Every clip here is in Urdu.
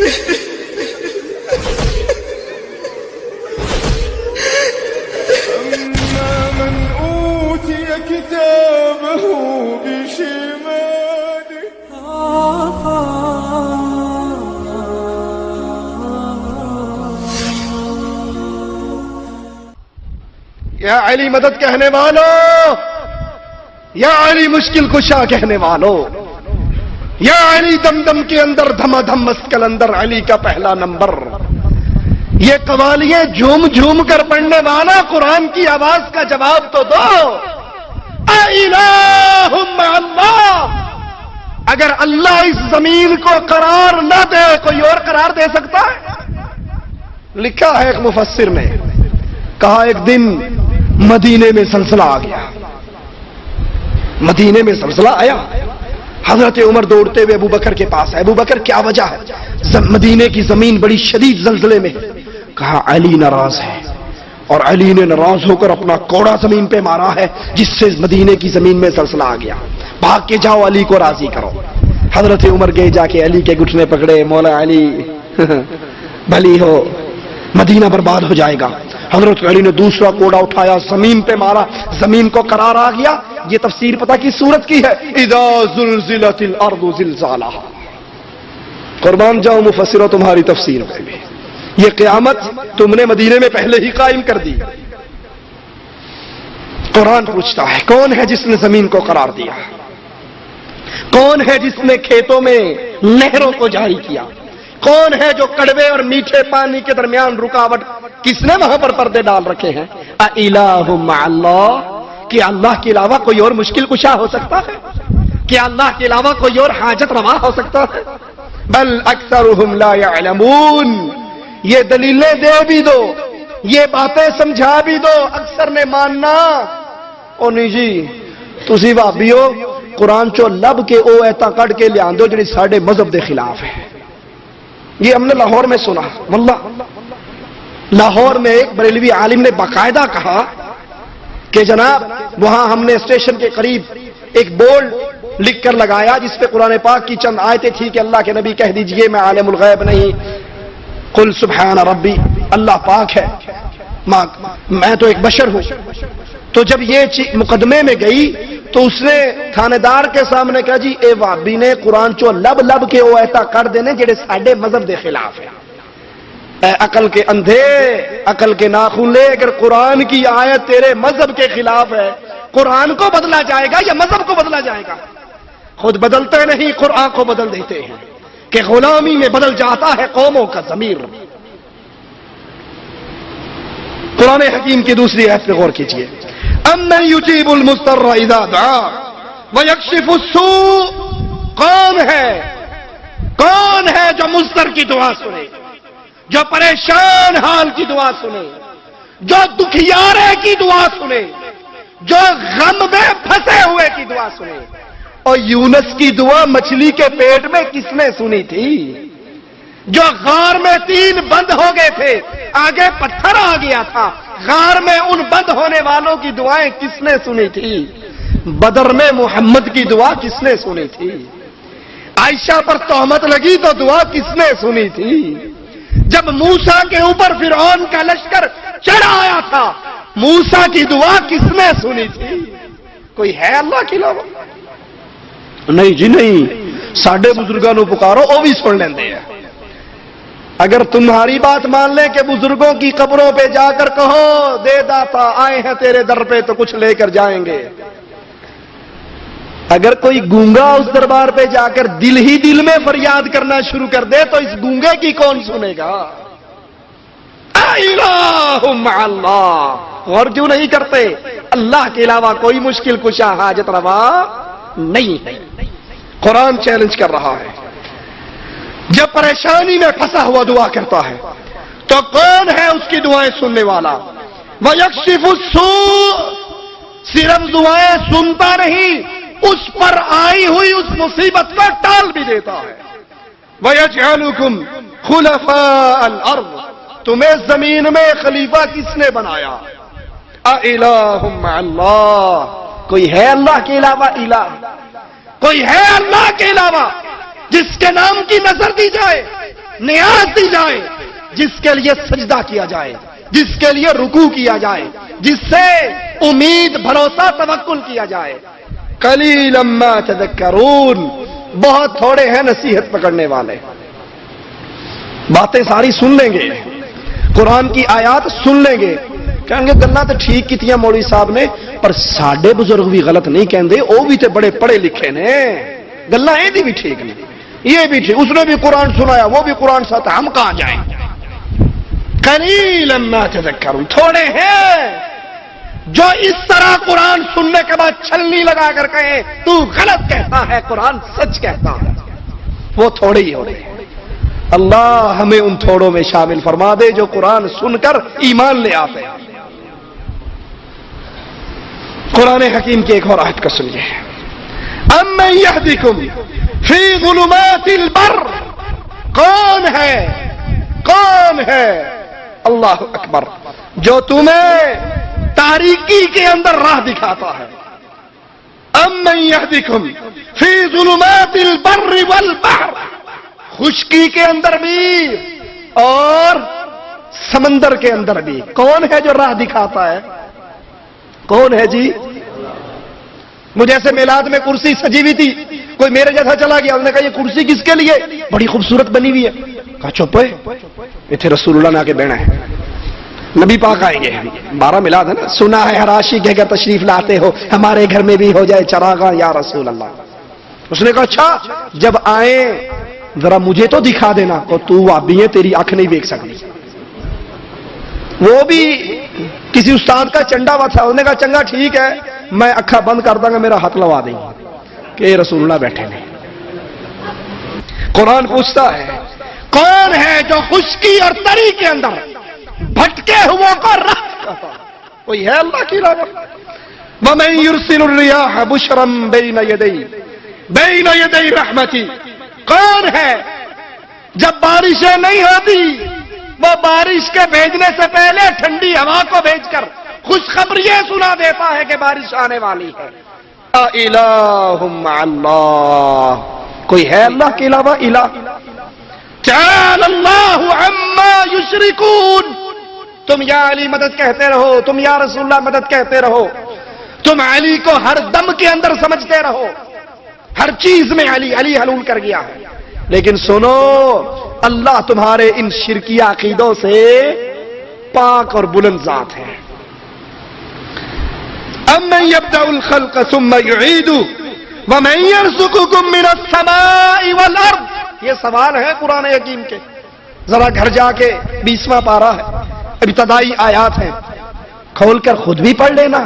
أما من أوتي كتابه بشماله یا علی مدد کہنے والوں، یا علی مشکل کشا کہنے والوں، یا علی دم دم کے اندر دھما دھم مسکل اندر علی کا پہلا نمبر، یہ قوالیاں جھوم جھوم کر پڑھنے والا قرآن کی آواز کا جواب تو دو۔ اِلٰہٌ مع اللہ، اگر اللہ اس زمین کو قرار نہ دے کوئی اور قرار دے سکتا ہے؟ لکھا ہے ایک مفسر نے، کہا ایک دن مدینے میں زلزلہ آ گیا، مدینے میں زلزلہ آیا، حضرت عمر دوڑتے ہوئے ابو بکر کے پاس آئے، ابو بکر کیا وجہ ہے؟ مدینے کی زمین بڑی شدید زلزلے میں۔ کہا علی ناراض ہے، اور علی نے ناراض ہو کر اپنا کوڑا زمین پہ مارا ہے جس سے مدینے کی زمین میں زلزلہ آ گیا، بھاگ کے جاؤ علی کو راضی کرو۔ حضرت عمر گئے، جا کے علی کے گھٹنے پکڑے، مولا علی بھلی ہو، مدینہ برباد ہو جائے گا۔ حضرت علی نے دوسرا کوڑا اٹھایا، زمین پہ مارا، زمین کو قرار آ گیا۔ یہ تفسیر پتہ کی صورت کی ہے، اذا زلزلت الارض زلزالها۔ قربان جاؤ مفسروں تمہاری تفسیر پہ بھی، یہ قیامت تم نے مدینے میں پہلے ہی قائم کر دی۔ قرآن پوچھتا ہے کون ہے جس نے زمین کو قرار دیا؟ کون ہے جس نے کھیتوں میں نہروں کو جاری کیا؟ کون ہے جو کڑوے اور میٹھے پانی کے درمیان رکاوٹ؟ کس نے وہاں پر پردے ڈال رکھے ہیں؟ اِلٰہٌ مع اللہ، کیا اللہ کے علاوہ کوئی اور مشکل کشا ہو سکتا ہے؟ کیا اللہ کے علاوہ کوئی اور حاجت روا ہو سکتا ہے؟ بل اکثرهم لا يعلمون، یہ دلیلیں دے بھی دو، یہ باتیں سمجھا بھی دو، اکثر نے ماننا او نہیں جی تسی بھابیو قرآن چو لب کے او ایتا کٹ کے لے آندو جڑی ساڈے مذہب دے خلاف ہے۔ یہ ہم نے لاہور میں سنا، واللہ لاہور میں ایک بریلوی عالم نے باقاعدہ کہا کہ جناب وہاں ہم نے اسٹیشن کے قریب ایک بورڈ لکھ کر لگایا جس پہ قرآن پاک کی چند آیتیں تھی کہ اللہ کے نبی کہہ دیجئے میں عالم الغیب نہیں، قل سبحان ربی، اللہ پاک ہے، میں تو ایک بشر ہوں۔ تو جب یہ مقدمے میں گئی تو اس نے تھانے دار کے سامنے کہا جی اے وابی نے قرآن چو لب لب کے وہ ایسا کر دینے جڑے ساڈے مذہب دے خلاف ہے۔ اے عقل کے اندھے، عقل کے ناخن لے، اگر قرآن کی آیت تیرے مذہب کے خلاف ہے، قرآن کو بدلا جائے گا یا مذہب کو بدلا جائے گا؟ خود بدلتے نہیں، قرآن کو بدل دیتے ہیں کہ غلامی میں بدل جاتا ہے قوموں کا ضمیر۔ قرآن حکیم کی دوسری آیت پہ غور کیجیے، امن یجیب المضطر اذا دعا ویکشف السوء، کون ہے جو مضطر کی دعا سنے، جو پریشان حال کی دعا سنے، جو دکھیارے کی دعا سنے، جو غم میں پھنسے ہوئے کی دعا سنے؟ اور یونس کی دعا مچھلی کے پیٹ میں کس نے سنی تھی؟ جو غار میں 3 بند ہو گئے تھے، آگے پتھر آ گیا تھا، غار میں ان بند ہونے والوں کی دعائیں کس نے سنی تھی؟ بدر میں محمد کی دعا کس نے سنی تھی؟ عائشہ پر تہمت لگی تو دعا کس نے سنی تھی؟ جب موسیٰ کے اوپر فرعون کا لشکر چڑھ آیا تھا، موسیٰ کی دعا کس نے سنی تھی؟ کوئی ہے اللہ کے علاوہ؟ نہیں جی نہیں، ساڈے بزرگاں نو پکارو وہ بھی سن لیندے ہیں۔ اگر تمہاری بات مان لیں کہ بزرگوں کی قبروں پہ جا کر کہو دے داتا آئے ہیں تیرے در پہ تو کچھ لے کر جائیں گے، اگر کوئی گونگا اس دربار پہ جا کر دل ہی دل میں فریاد کرنا شروع کر دے تو اس گونگے کی کون سنے گا؟ الہ مع اللہ، غور کیوں نہیں کرتے؟ اللہ کے علاوہ کوئی مشکل کشا حاجت روا نہیں ہے۔ قرآن چیلنج کر رہا ہے، جب پریشانی میں پھنسا ہوا دعا کرتا ہے تو کون ہے اس کی دعائیں سننے والا؟ وَيَكْشِفُ السُّوءَ، صرف دعائیں سنتا نہیں، اس پر آئی ہوئی اس مصیبت کو ٹال بھی دیتا ہے۔ وَيَجْعَلُكُمْ خُلَفَاءَ الْأَرْضِ، تمہیں زمین میں خلیفہ کس نے بنایا؟ اِلَٰهٌ مَّعَ اللَّهِ، کوئی ہے اللہ کے علاوہ الہ؟ کوئی ہے اللہ کے علاوہ جس کے نام کی نظر دی جائے، نیاز دی جائے، جس کے لیے سجدہ کیا جائے، جس کے لیے رکوع کیا جائے، جس سے امید، بھروسہ، توکل کیا جائے. قلیلا ما تذکرون، بہت تھوڑے ہیں نصیحت پکڑنے والے. باتیں ساری سن لیں گے، قرآن کی آیات سن لیں گے، کہیں گے گلاں تو ٹھیک کیتیاں مولوی صاحب نے، پر ساڈے بزرگ بھی غلط نہیں کہندے، وہ بھی تے بڑے پڑھے لکھے نے، گلاں یہ بھی ٹھیک نہیں، یہ بھی ٹھیک، اس نے بھی قرآن سنایا، وہ بھی قرآن سناتا، ہم کہاں جائیں. قلیلا ما تذکرون، تھوڑے ہیں جو اس طرح قرآن سننے کے بعد چھلنی لگا کر کہیں تو غلط کہتا ہے، قرآن سچ کہتا ہے، وہ تھوڑے ہی ہوتے ہیں. اللہ ہمیں ان تھوڑوں میں شامل فرما دے جو قرآن سن کر ایمان لے آتے ہیں. قرآن حکیم کی ایک اور آیت کو سنیے. امن یہدیکم فی ظلمات البر، کون ہے اللہ اکبر جو تمہیں تاریکی کے اندر راہ دکھاتا ہے. امن یہدیکم فی ظلمات البر والبحر، خشکی کے اندر بھی اور سمندر کے اندر بھی کون ہے جو راہ دکھاتا ہے؟ کون ہے جی؟ مجھے ایسے میلاد میں کرسی سجی ہوئی تھی، کوئی میرے جیسا چلا گیا، انہوں نے کہا یہ کرسی کس کے لیے؟ بڑی خوبصورت بنی ہوئی ہے. کہا چپ ہے، اتنے رسول اللہ نے آ کے بیٹھنا ہے، نبی پاک آئیں گے. 12 میلاد ہے نا. سنا ہے ہر عاشق کے گھر تشریف لاتے ہو، ہمارے گھر میں بھی ہو جائے چراغاں یا رسول اللہ. اس نے کہا اچھا جب آئیں ذرا مجھے تو دکھا دینا. اور تو آبی ہے، تیری آنکھ نہیں دیکھ سکتی. وہ بھی کسی استاد کا چنڈا ہوا تھا، انہوں نے کہا چنگا ٹھیک ہے میں اکھا بند کر دوں گا، میرا ہاتھ لوا دیں کہ رسول اللہ بیٹھے نہیں. قرآن پوچھتا ہے کون ہے جو خشکی اور تری کے اندر بھٹکے ہوا کو راہ دکھاتا؟ کوئی ہے اللہ کی راہ؟ وَمَن يُرْسِلُ الرِّيَاحَ بُشْرًا بَيْنَ يَدَيْ رَحْمَتِهِ، کون ہے جب بارشیں نہیں ہوتی وہ بارش کے بھیجنے سے پہلے ٹھنڈی ہوا کو بھیج کر خوشخبری سنا دیتا ہے کہ بارش آنے والی ہے. الہ مع اللہ، کوئی ہے اللہ کے علاوہ الہ؟ تعالی اللہ عما یشرکون. تم یا علی مدد کہتے رہو، تم یا رسول اللہ مدد کہتے رہو، تم علی کو ہر دم کے اندر سمجھتے رہو، ہر چیز میں علی علی حلول کر گیا ہے. لیکن سنو اللہ تمہارے ان شرکی عقیدوں سے پاک اور بلند ذات ہے. امن یبدأ الخلق ثم یعیدہ ومن یرزقکم من السماء والارض. یہ سوال ہے قرآن حکیم کے، ذرا گھر جا کے 20واں پارہ ہے، ابتدائی آیات ہیں، کھول کر خود بھی پڑھ لینا،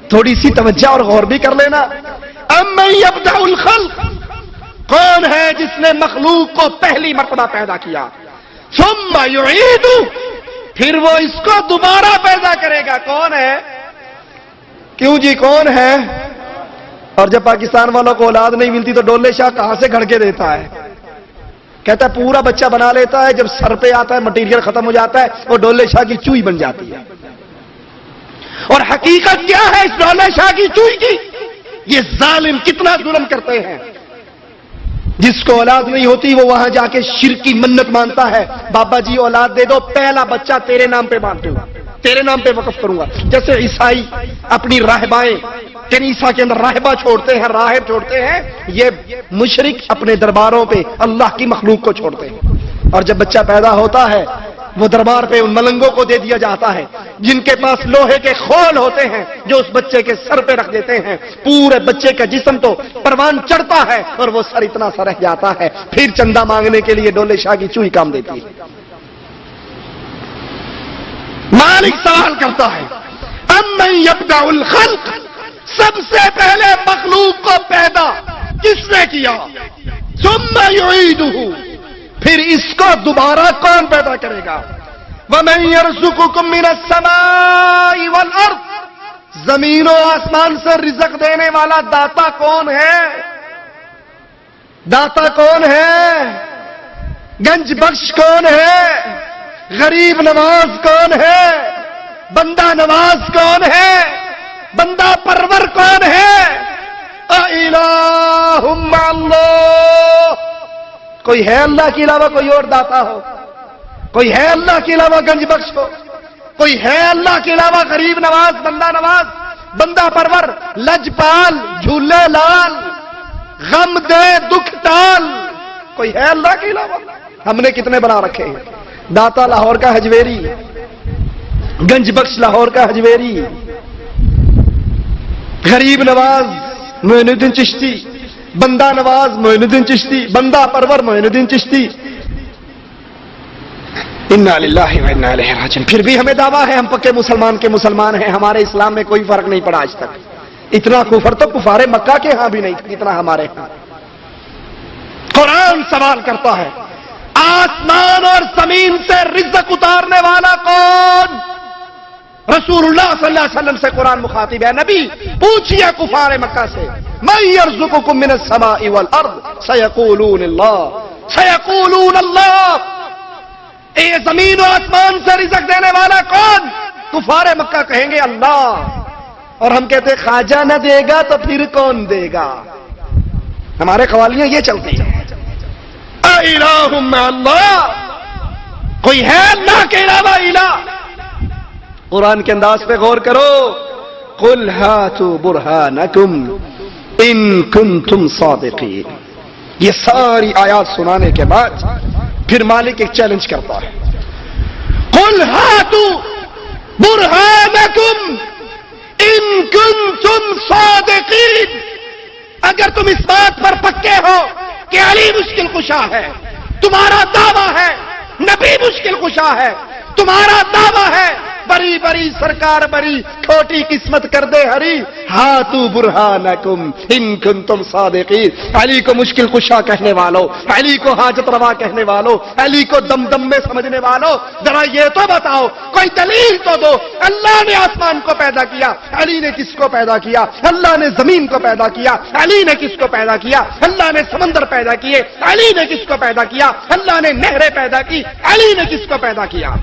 تھوڑی سی توجہ اور غور بھی کر لینا. امن یبدأ الخلق، کون ہے جس نے مخلوق کو پہلی مرتبہ پیدا کیا، ثم یعیدہ، پھر وہ اس کو دوبارہ پیدا کرے گا. کون ہے؟ کیوں جی کون ہے؟ اور جب پاکستان والوں کو اولاد نہیں ملتی تو ڈولے شاہ کہاں سے گھڑ کے دیتا ہے؟ کہتا ہے پورا بچہ بنا لیتا ہے، جب سر پہ آتا ہے مٹیریل ختم ہو جاتا ہے، وہ ڈولے شاہ کی چوئی بن جاتی ہے. اور حقیقت کیا ہے اس ڈولے شاہ کی چوئی کی؟ یہ ظالم کتنا ظلم کرتے ہیں. جس کو اولاد نہیں ہوتی وہ وہاں جا کے شرک کی منت مانتا ہے، بابا جی اولاد دے دو، پہلا بچہ تیرے نام پہ باندھ دوں گا، تیرے نام پہ وقف کروں گا. جیسے عیسائی اپنی راہبائیں کنیسا کے اندر راہبہ چھوڑتے ہیں، راہب چھوڑتے ہیں، یہ مشرک اپنے درباروں پہ اللہ کی مخلوق کو چھوڑتے ہیں. اور جب بچہ پیدا ہوتا ہے وہ دربار پہ ان ملنگوں کو دے دیا جاتا ہے جن کے پاس لوہے کے خول ہوتے ہیں، جو اس بچے کے سر پہ رکھ دیتے ہیں. پورے بچے کا جسم تو پروان چڑھتا ہے اور وہ سر اتنا سا رہ جاتا ہے. پھر چندہ مانگنے کے لیے ڈولے شاہ کی چوئی کام دیتی ہے. مالک سوال کرتا ہے امن یبدأ الخلق، سب سے پہلے مخلوق کو پیدا کس نے کیا؟ ثم یعیدہ، پھر اس کو دوبارہ کون پیدا کرے گا؟ وَمَن يَرْزُقُكُم مِّنَ السَّمَاءِ وَالْأَرْضِ، زمین و آسمان سے رزق دینے والا داتا کون ہے؟ داتا کون ہے؟ گنج بخش کون ہے؟ غریب نواز کون ہے؟ بندہ نواز کون ہے؟ بندہ پرور کون ہے؟ اِلَٰهٌ مَّعَ اللَّهِ، کوئی ہے اللہ کے علاوہ کوئی اور داتا ہو؟ کوئی ہے اللہ کے علاوہ گنج بخش ہو؟ کوئی ہے اللہ کے علاوہ غریب نواز، بندہ پرور، لجپال، جھولے لال، غم دے دکھ ٹال؟ کوئی ہے اللہ کے علاوہ؟ ہم نے کتنے بنا رکھے ہیں؟ داتا لاہور کا حجویری، گنج بخش لاہور کا حجویری، غریب نواز معین الدین چشتی، بندہ نواز معین الدین چشتی، بندہ پرور معین الدین چشتی۔ انا للہ و انا الیہ راجعون۔ پھر بھی ہمیں دعویٰ ہے ہم پکے مسلمان کے مسلمان ہیں، ہمارے اسلام میں کوئی فرق نہیں پڑا آج تک۔ اتنا کفر تو کفار مکہ کے ہاں بھی نہیں اتنا ہمارے ہاں۔ قرآن سوال کرتا ہے آسمان اور زمین سے رزق اتارنے والا کون؟ رسول اللہ صلی اللہ علیہ وسلم سے قرآن مخاطب ہے، نبی پوچھئے کفار مکہ سے من یرزقکم من السماء والارض سیقولون اللہ، سیقولون اللہ، اے زمین و آسمان سے رزق دینے والا کون؟ کفار مکہ کہیں گے اللہ، اور ہم کہتے خواجہ نہ دے گا تو پھر کون دے گا؟ ہمارے قوالیاں یہ چلتی ہیں، الہ مع اللہ، کوئی ہے اللہ کے علاوہ الہ؟ قرآن کے انداز پہ غور کرو، قل ہاتوا برہانکم ان کنتم صادقین۔ یہ ساری آیات سنانے کے بعد پھر مالک ایک چیلنج کرتا ہے، قل ہاتوا برہانکم ان کنتم صادقین، اگر تم اس بات پر پکے ہو کہ علی مشکل کشا ہے، تمہارا دعویٰ ہے نبی مشکل کشا ہے، تمہارا دعویٰ ہے بری بری سرکار بری، کھوٹی قسمت کر دے ہری، ہاتوا برہانکم ان کنتم صادقین، علی کو مشکل کشا کہنے والوں، علی کو حاجت روا کہنے والوں، علی کو دم دم میں سمجھنے والوں، ذرا یہ تو بتاؤ، کوئی دلیل تو دو، اللہ نے آسمان کو پیدا کیا، علی نے کس کو پیدا کیا؟ اللہ نے زمین کو پیدا کیا، علی نے کس کو پیدا کیا؟ اللہ نے سمندر پیدا کیے، علی نے کس کو پیدا کیا؟ اللہ نے نہریں پیدا کی، علی نے کس کو پیدا کیا؟